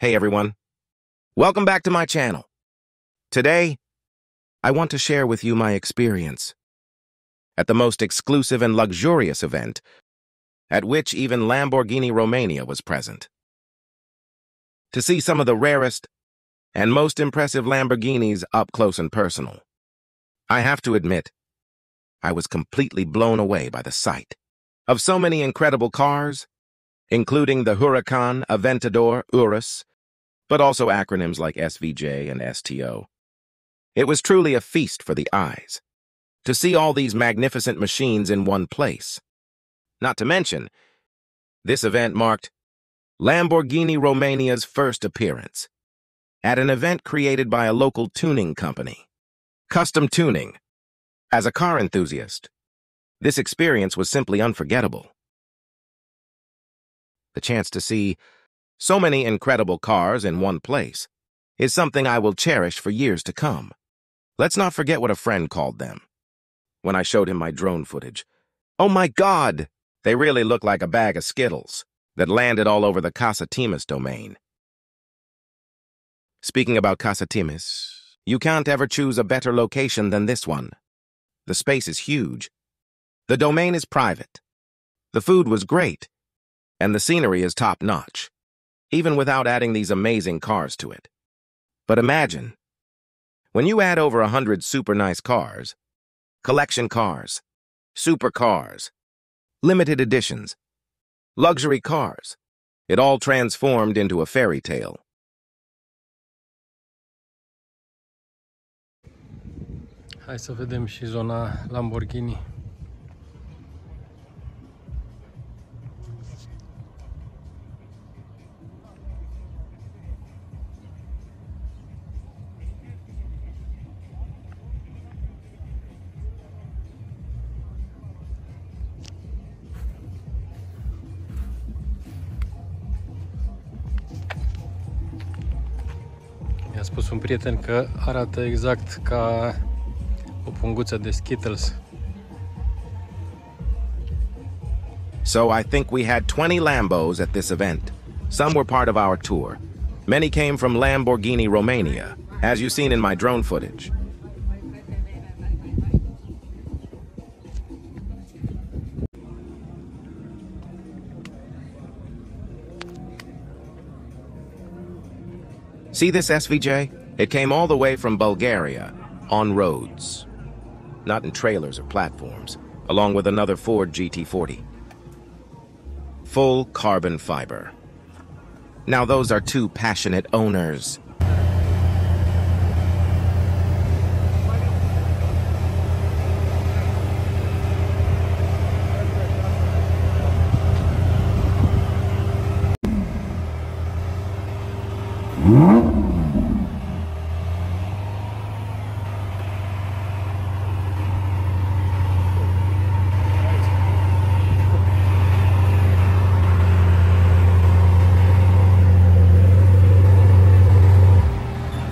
Hey everyone, welcome back to my channel. Today, I want to share with you my experience at the most exclusive and luxurious event at which even Lamborghini Romania was present. To see some of the rarest and most impressive Lamborghinis up close and personal, I have to admit, I was completely blown away by the sight of so many incredible cars, including the Huracan, Aventador, Urus, but also acronyms like SVJ and STO. It was truly a feast for the eyes to see all these magnificent machines in one place. Not to mention, this event marked Lamborghini Romania's first appearance at an event created by a local tuning company, Custom Tuning. As a car enthusiast, this experience was simply unforgettable. The chance to see so many incredible cars in one place is something I will cherish for years to come. Let's not forget what a friend called them when I showed him my drone footage. Oh my God! They really look like a bag of Skittles that landed all over the Casa Timis domain. Speaking about Casa Timis, you can't ever choose a better location than this one. The space is huge. The domain is private. The food was great. And the scenery is top-notch, even without adding these amazing cars to it. But imagine, when you add over 100 super nice cars, collection cars, supercars, limited editions, luxury cars, it all transformed into a fairy tale. Hai să vedem și zona Lamborghini. Mi-a spus un prieten că arată exact ca o punguță de Skittles. So I think we had 20 Lambos at this event. Some were part of our tour. Many came from Lamborghini Romania, as you've seen in my drone footage. See this SVJ? It came all the way from Bulgaria, on roads, not in trailers or platforms, along with another Ford GT40. Full carbon fiber. Now those are two passionate owners.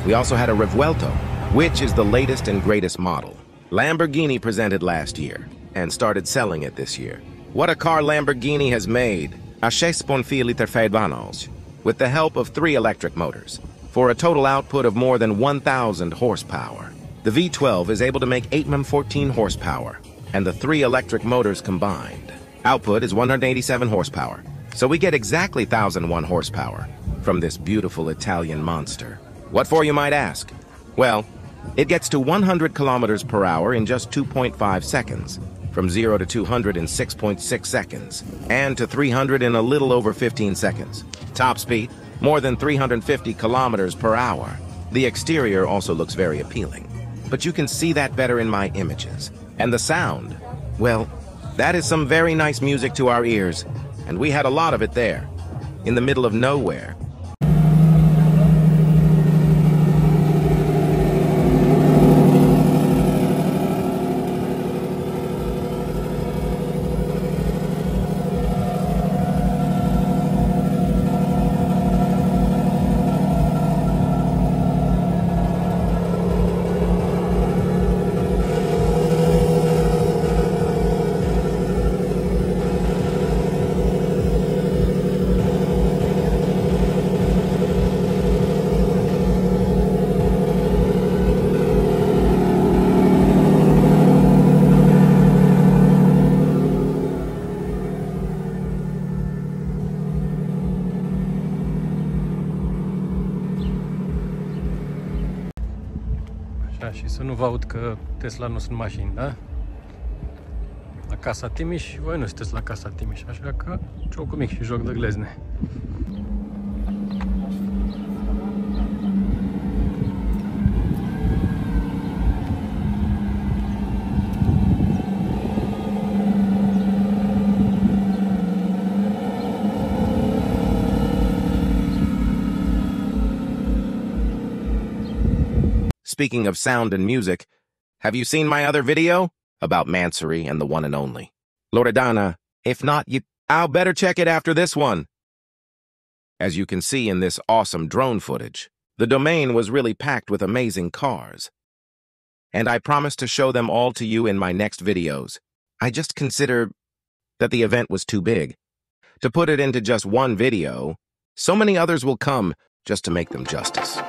We also had a Revuelto, which is the latest and greatest model. Lamborghini presented last year and started selling it this year. What a car Lamborghini has made! A 6.4 liter V12 with the help of 3 electric motors for a total output of more than 1,000 horsepower. The V12 is able to make 814 horsepower, and the 3 electric motors combined output is 187 horsepower. So we get exactly 1,001 horsepower from this beautiful Italian monster. What for, you might ask? Well, it gets to 100 kilometers per hour in just 2.5 seconds, from 0 to 200 in 6.6 seconds, and to 300 in a little over 15 seconds. Top speed, more than 350 kilometers per hour. The exterior also looks very appealing, but you can see that better in my images. And the sound, well, that is some very nice music to our ears, and we had a lot of it there, in the middle of nowhere. Așa, și să nu vă aud că Tesla nu sunt mașini, da? La Casa Timiș, voi nu sunteți la Casa Timiș, așa că jocul mic și joc de glezne. Speaking of sound and music, have you seen my other video about Mansory and the one and only Loredana? If not, I'll better check it after this one. As you can see in this awesome drone footage, the domain was really packed with amazing cars. And I promise to show them all to you in my next videos. I just consider that the event was too big to put it into just one video. So many others will come just to make them justice.